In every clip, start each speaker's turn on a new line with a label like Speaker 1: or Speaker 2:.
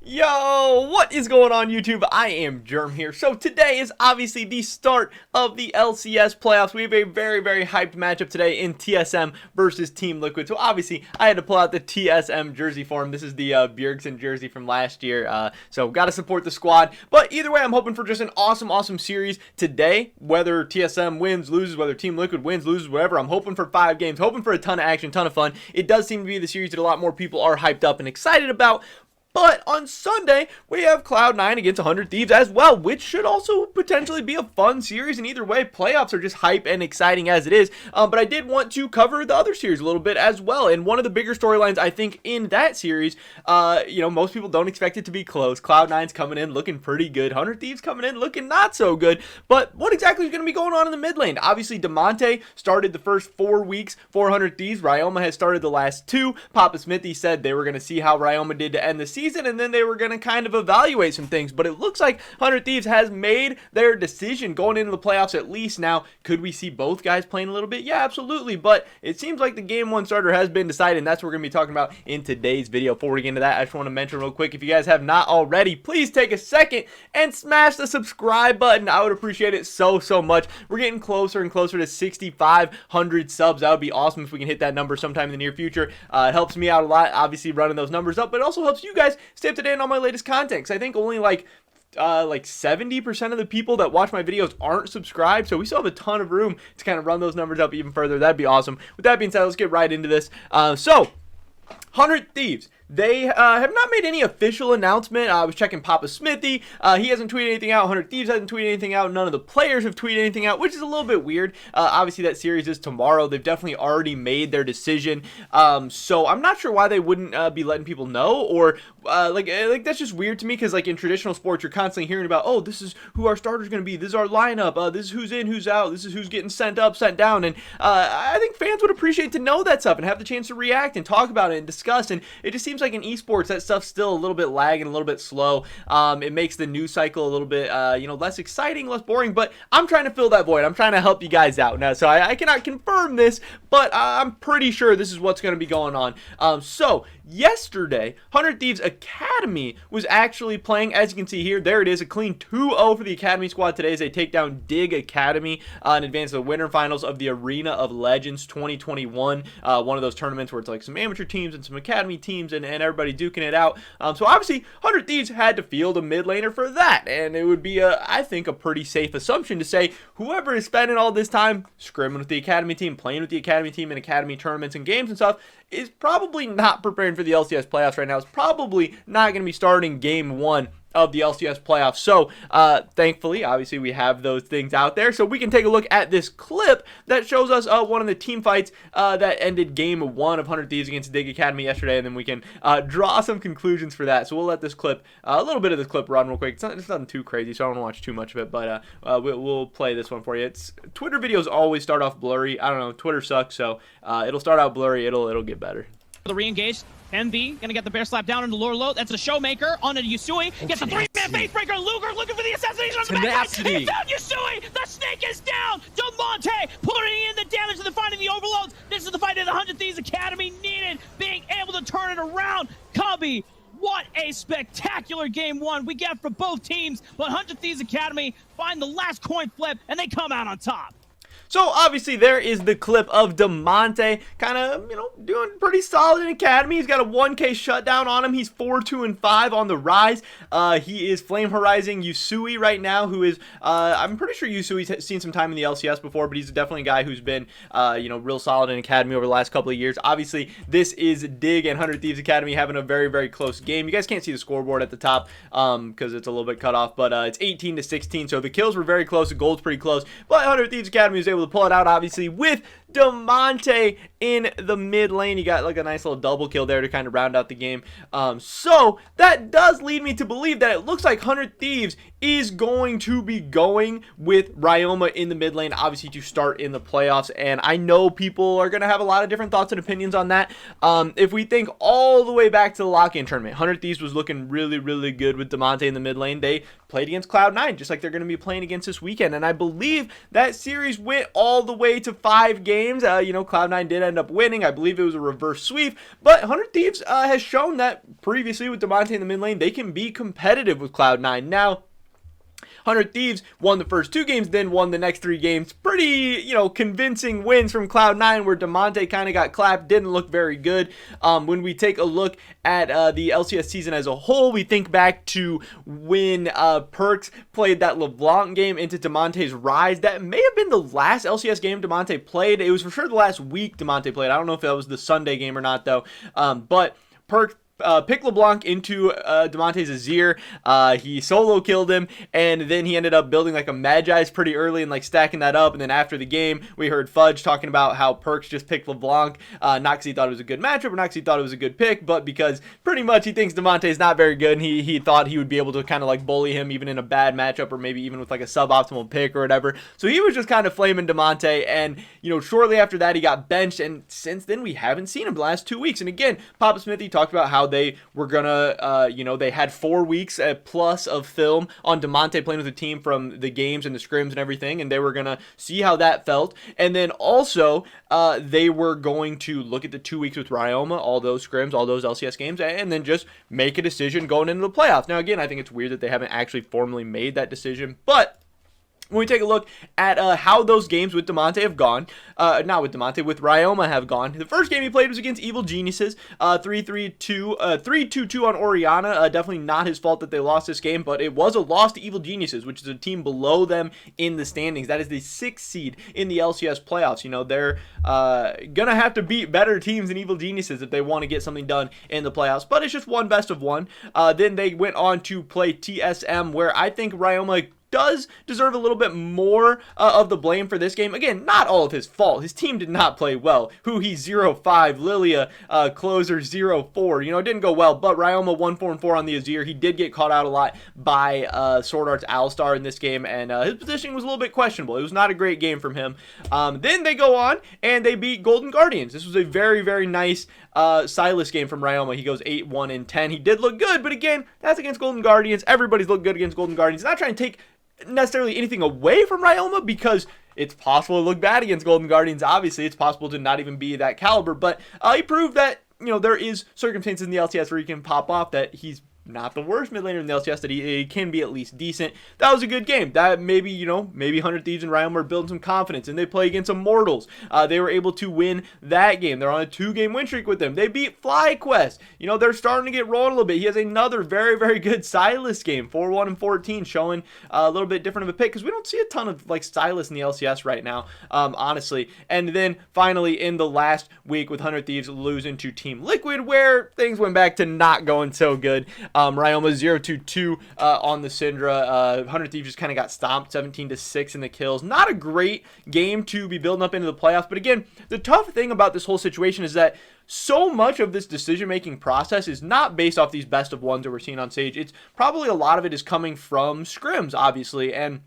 Speaker 1: Yo, what is going on YouTube? I am Germ here. So today is obviously the start of the LCS playoffs. We have a very hyped matchup today in TSM versus Team Liquid. So obviously I had to pull out the TSM jersey for him. This is the Bjergsen jersey from last year. So got to support the squad. But either way, I'm hoping for just an awesome series today. Whether TSM wins, loses, whether Team Liquid wins, loses, whatever. I'm hoping for 5 games, hoping for a ton of action, ton of fun. It does seem to be the series that a lot more people are hyped up and excited about. But on Sunday, we have CLOUD9 against 100 Thieves as well, which should also potentially be a fun series. And either way, playoffs are just hype and exciting as it is. But I did want to cover the other series a little bit as well. And one of the bigger storylines, I think, in that series, most people don't expect it to be close. CLOUD9's coming in looking pretty good. 100 Thieves coming in looking not so good. But what exactly is going to be going on in the mid lane? Obviously, Damonte started the first 4 weeks for 100 Thieves. RY0MA has started the last 2. Papa Smithy said they were going to see how RY0MA did to end the season, and then they were going to kind of evaluate some things. But it looks like 100 Thieves has made their decision going into the playoffs at least. Now, could we see both guys playing a little bit? Yeah, absolutely. But it seems like the game 1 starter has been decided, and that's what we're going to be talking about in today's video. Before we get into that, I just want to mention real quick, if you guys have not already, please take a second and smash the subscribe button. I would appreciate it so much. We're getting closer and closer to 6,500 subs. That would be awesome if we can hit that number sometime in the near future. It helps me out a lot, obviously, running those numbers up, but it also helps you guys stay up to date on my latest content, because I think only like 70% of the people that watch my videos aren't subscribed, so we still have a ton of room to kind of run those numbers up even further. That'd be awesome. With that being said, let's get right into this. 100 Thieves, they have not made any official announcement. I was checking Papa Smithy. He hasn't tweeted anything out. 100 Thieves hasn't tweeted anything out. None of the players have tweeted anything out, which is a little bit weird. Obviously, that series is tomorrow. They've definitely already made their decision. So I'm not sure why they wouldn't be letting people know, or like that's just weird to me, because like in traditional sports, you're constantly hearing about, oh, this is who our starter's going to be. This is our lineup. This is who's in, who's out. This is who's getting sent up, sent down. And I think fans would appreciate to know that stuff and have the chance to react and talk about it and discuss. And it just seems like in esports, that stuff's still a little bit lagging, a little bit slow. It makes the news cycle a little bit, less exciting, less boring. But I'm trying to fill that void. I'm trying to help you guys out now. So I cannot confirm this, but I'm pretty sure this is what's going to be going on. So yesterday, 100 Thieves Academy was actually playing. As you can see here, there it is, a clean 2-0 for the Academy squad today as they take down Dig Academy in advance of the winter finals of the Arena of Legends 2021. One of those tournaments where it's like some amateur teams and some academy teams and everybody duking it out. So obviously 100 Thieves had to field a mid laner for that, and it would be I think a pretty safe assumption to say whoever is spending all this time scrimming with the academy team, playing with the academy team in academy tournaments and games and stuff, is probably not preparing for the LCS playoffs right now. It's probably not going to be starting game 1 of the LCS playoffs. So thankfully, obviously, we have those things out there, so we can take a look at this clip that shows us one of the team fights that ended game 1 of 100 Thieves against Dig Academy yesterday, and then we can draw some conclusions for that. So we'll let this clip, a little bit of this clip, run real quick. It's nothing too crazy, so I don't want to watch too much of it, but we'll play this one for you. Twitter videos always start off blurry. I don't know, Twitter sucks, so it'll start out blurry. It'll get better.
Speaker 2: The re-engage. MV gonna get the bear slap down into lower low. That's a Showmaker onto Yusui. Gets a 3-man face breaker. Luger looking for the assassination on the backside. He's down Yusui. The snake is down. Damonte putting in the damage and finding the overloads. This is the fight that the 100 Thieves Academy needed. Being able to turn it around. Cubby, what a spectacular game 1 we get for both teams. But 100 Thieves Academy find the last coin flip and they come out on top.
Speaker 1: So obviously there is the clip of Damonte kind of, doing pretty solid in Academy. He's got a 1K shutdown on him. He's 4-2-5 on the rise. He is flame horizing Yusui right now, who is, I'm pretty sure Yusui's seen some time in the LCS before, but he's definitely a guy who's been, real solid in Academy over the last couple of years. Obviously, this is Dig and 100 Thieves Academy having a very close game. You guys can't see the scoreboard at the top because it's a little bit cut off, but it's 18-16, so the kills were very close. The gold's pretty close, but 100 Thieves Academy was able to pull it out, obviously, with Damonte in the mid lane. He got like a nice little double kill there to kind of round out the game. So that does lead me to believe that it looks like 100 Thieves is going to be going with RY0MA in the mid lane, obviously, to start in the playoffs. And I know people are going to have a lot of different thoughts and opinions on that. If we think all the way back to the lock-in tournament, 100 Thieves was looking really good with Damonte in the mid lane. They played against CLOUD9, just like they're going to be playing against this weekend. And I believe that series went all the way to 5 games. games, Cloud9 did end up winning. I believe it was a reverse sweep, but 100 Thieves has shown that previously with Damonte in the mid lane, they can be competitive with Cloud9. Now, 100 Thieves won the first 2 games, then won the next 3 games. Pretty, convincing wins from Cloud9, where Damonte kind of got clapped, didn't look very good. When we take a look at the LCS season as a whole, we think back to when Perks played that LeBlanc game into Damonte's Rise. That may have been the last LCS game Damonte played. It was for sure the last week Damonte played. I don't know if that was the Sunday game or not, though. But Perks picked LeBlanc into Damonte's Azir. He solo killed him, and then he ended up building like a Magi's pretty early and like stacking that up. And then after the game, we heard Fudge talking about how Perks just picked LeBlanc, not because he thought it was a good matchup or not because he thought it was a good pick, but because pretty much he thinks Damonte's not very good, and he thought he would be able to kind of like bully him even in a bad matchup or maybe even with like a suboptimal pick or whatever. So he was just kind of flaming Damonte, and shortly after that he got benched, and since then we haven't seen him the last 2 weeks. And again, Papa Smithy talked about how they were gonna, they had 4 weeks plus of film on Damonte playing with the team from the games and the scrims and everything, and they were gonna see how that felt. And then also, they were going to look at the 2 weeks with RY0MA, all those scrims, all those LCS games, and then just make a decision going into the playoffs. Now, again, I think it's weird that they haven't actually formally made that decision, but when we take a look at how those games with Damonte have gone, not with Damonte, with RY0MA have gone. The first game he played was against Evil Geniuses, 3-2-2 on Orianna. Definitely not his fault that they lost this game, but it was a loss to Evil Geniuses, which is a team below them in the standings. That is the 6th seed in the LCS playoffs. They're gonna have to beat better teams than Evil Geniuses if they want to get something done in the playoffs, but it's just one best of one. Then they went on to play TSM, where I think RY0MA does deserve a little bit more of the blame for this game. Again, not all of his fault. His team did not play well. Huhi 0-5, Lilia closer 0-4. It didn't go well, but RY0MA 1-4-4 on the Azir. He did get caught out a lot by Sword Art's Alistar in this game, and his positioning was a little bit questionable. It was not a great game from him. Then they go on and they beat Golden Guardians. This was a very, very nice Silas game from RY0MA. He goes 8-1-10. He did look good, but again, that's against Golden Guardians. Everybody's looked good against Golden Guardians. Not trying to take necessarily anything away from RY0MA, because it's possible to look bad against Golden Guardians. Obviously, it's possible to not even be that caliber, but he proved that there is circumstances in the LCS where he can pop off, that he's not the worst mid laner in the LCS, that he can be at least decent. That was a good game. That maybe 100 Thieves and RY0MA are building some confidence, and they play against Immortals. They were able to win that game. They're on a 2-game win streak with them. They beat FlyQuest. They're starting to get rolling a little bit. He has another very, very good Silas game, 4-1-14, showing a little bit different of a pick, because we don't see a ton of like Silas in the LCS right now, honestly. And then finally in the last week with 100 Thieves losing to Team Liquid, where things went back to not going so good. RY0MA 0-2 on the Syndra. 100 Thieves just kind of got stomped 17-6 in the kills. Not a great game to be building up into the playoffs, but again, the tough thing about this whole situation is that so much of this decision-making process is not based off these best of ones that we're seeing on stage. It's probably a lot of it is coming from scrims, obviously, and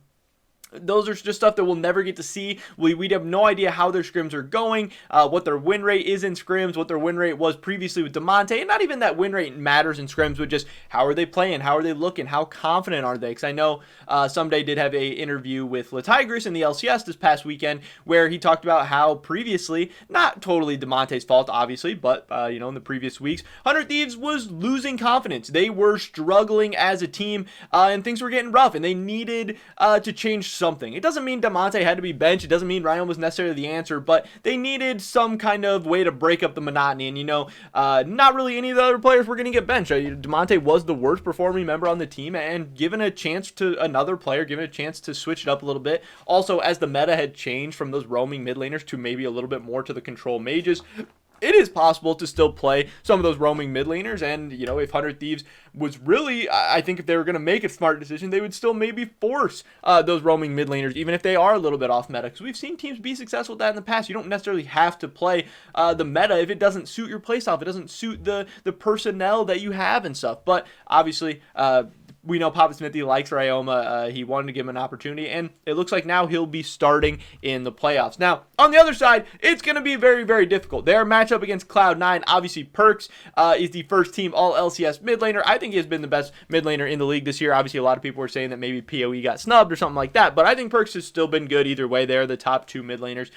Speaker 1: those are just stuff that we'll never get to see. We'd have no idea how their scrims are going, what their win rate is in scrims, what their win rate was previously with Damonte, and not even that win rate matters in scrims, but just how are they playing, how are they looking, how confident are they? Because I know Someday did have a interview with Latigris in the LCS this past weekend, where he talked about how previously, not totally Damonte's fault, obviously, but in the previous weeks, 100 Thieves was losing confidence. They were struggling as a team, and things were getting rough, and they needed to change something. It doesn't mean Damonte had to be benched. It doesn't mean RY0MA was necessarily the answer, but they needed some kind of way to break up the monotony. And not really any of the other players were going to get benched. Damonte was the worst performing member on the team, and given a chance to another player, given a chance to switch it up a little bit. Also, as the meta had changed from those roaming mid laners to maybe a little bit more to the control mages, it is possible to still play some of those roaming mid laners. And if 100 Thieves was really, I think if they were going to make a smart decision, they would still maybe force those roaming mid laners, even if they are a little bit off meta, because we've seen teams be successful with that in the past. You don't necessarily have to play the meta if it doesn't suit your playstyle, if it doesn't suit the personnel that you have and stuff. But obviously, we know Papa Smithy likes RY0MA. He wanted to give him an opportunity, and it looks like now he'll be starting in the playoffs. Now, on the other side, it's going to be very, very difficult. Their matchup against Cloud9, obviously Perks is the first team all LCS mid laner. I think he has been the best mid laner in the league this year. Obviously, a lot of people were saying that maybe PoE got snubbed or something like that, but I think Perks has still been good either way. They're the top 2 mid laners.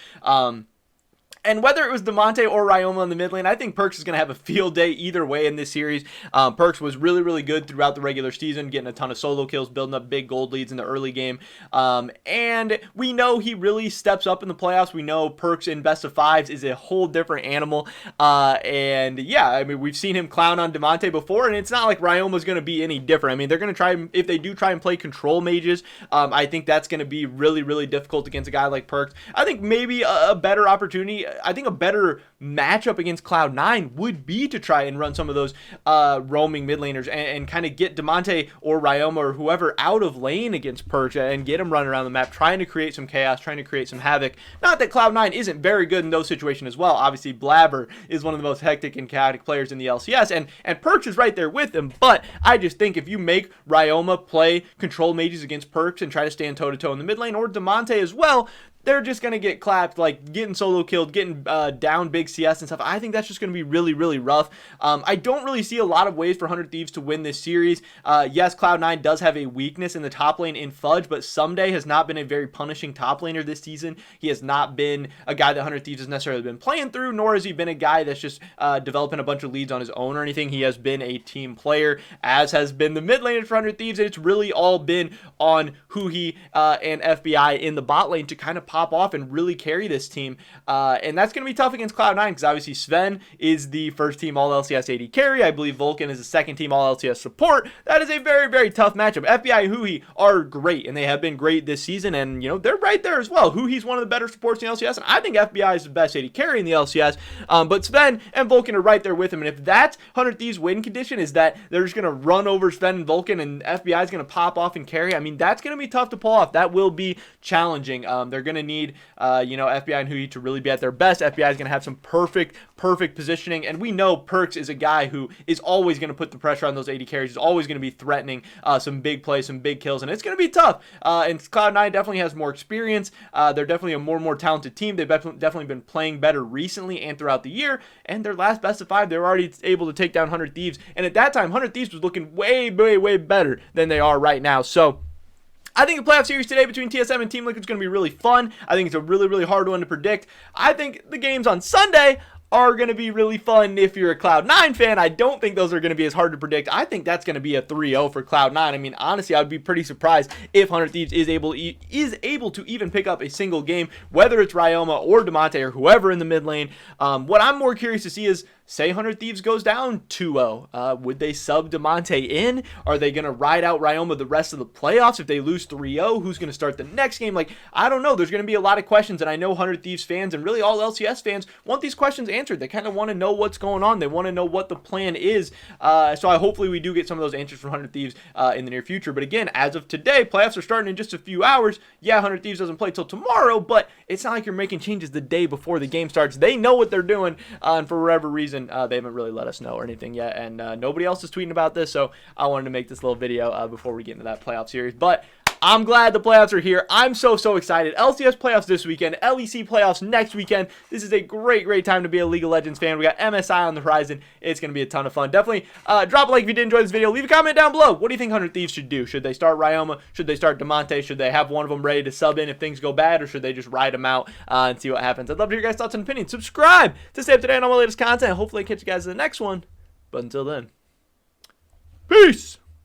Speaker 1: And whether it was Damonte or RY0MA in the mid lane, I think Perkz is going to have a field day either way in this series. Perkz was really, really good throughout the regular season, getting a ton of solo kills, building up big gold leads in the early game. And we know he really steps up in the playoffs. We know Perkz in best of fives is a whole different animal. And yeah, I mean, we've seen him clown on Damonte before, and it's not like RY0MA is going to be any different. I mean, they're going to try, if they do try and play control mages, I think that's going to be really, really difficult against a guy like Perkz. I think maybe a better opportunity, I think a better matchup against Cloud9 would be to try and run some of those roaming mid laners and kind of get Damonte or RY0MA or whoever out of lane against Perkz and get him running around the map, trying to create some chaos, trying to create some havoc. Not that Cloud9 isn't very good in those situations as well. Obviously, Blabber is one of the most hectic and chaotic players in the LCS, and Perkz is right there with him, but I just think if you make RY0MA play control mages against Perkz and try to stand toe-to-toe in the mid lane, or Damonte as well, they're just going to get clapped, like getting solo killed, getting down big CS and stuff. I think that's just going to be really, really rough. I don't really see a lot of ways for 100 Thieves to win this series. Yes, Cloud9 does have a weakness in the top lane in Fudge, but Someday has not been a very punishing top laner this season. He has not been a guy that 100 Thieves has necessarily been playing through, nor has he been a guy that's just developing a bunch of leads on his own or anything. He has been a team player, as has been the mid laner for 100 Thieves, and it's really all been on Huhi and FBI in the bot lane to kind of pop off and really carry this team, and that's going to be tough against Cloud9 because obviously Sven is the first team all LCS AD carry. I believe Vulcan is the second team all LCS support. That is a very, very tough matchup. FBI and Huhi are great, and they have been great this season, and you know they're right there as well. Huhi's one of the better supports in the LCS, and I think FBI is the best AD carry in the LCS, but Sven and Vulcan are right there with him, and if that's 100 Thieves win condition, is that they're just going to run over Sven and Vulcan and FBI is going to pop off and carry, I mean that's going to be tough to pull off. That will be challenging. They're going to need FBI and Huhi to really be at their best. FBI is going to have some perfect positioning, and we know Perkz is a guy who is always going to put the pressure on those AD carries. He's always going to be threatening some big plays, some big kills, and it's going to be tough. And Cloud9 definitely has more experience. They're definitely a more talented team. They've definitely been playing better recently and throughout the year, and their last best of 5, they were already able to take down 100 Thieves, and at that time, 100 Thieves was looking way better than they are right now. So I think the playoff series today between TSM and Team Liquid is going to be really fun. I think it's a really hard one to predict. I think the games on Sunday are going to be really fun if you're a Cloud9 fan. I don't think those are going to be as hard to predict. I think that's going to be a 3-0 for Cloud9. I mean, honestly, I would be pretty surprised if 100 Thieves is able to even pick up a single game, whether it's RY0MA or Damonte or whoever in the mid lane. What I'm more curious to see is, say 100 Thieves goes down 2-0. Would they sub Damonte in? Are they going to ride out RY0MA the rest of the playoffs? If they lose 3-0, who's going to start the next game? Like, I don't know. There's going to be a lot of questions, and I know 100 Thieves fans and really all LCS fans want these questions answered. They kind of want to know what's going on. They want to know what the plan is. So hopefully we do get some of those answers from 100 Thieves in the near future. But again, as of today, playoffs are starting in just a few hours. Yeah, 100 Thieves doesn't play till tomorrow, but it's not like you're making changes the day before the game starts. They know what they're doing, and for whatever reason, they haven't really let us know or anything yet, and nobody else is tweeting about this, so I wanted to make this little video before we get into that playoff series. But I'm glad the playoffs are here. I'm so excited. LCS playoffs this weekend, LEC playoffs next weekend. This is a great time to be a League of Legends fan. We got MSI on the horizon. It's going to be a ton of fun. Definitely drop a like if you did enjoy this video. Leave a comment down below. What do you think 100 Thieves should do? Should they start RY0MA? Should they start Damonte? Should they have one of them ready to sub in if things go bad? Or should they just ride them out and see what happens? I'd love to hear your guys' thoughts and opinions. Subscribe to stay up to date on all my latest content. Hopefully I catch you guys in the next one. But until then, peace!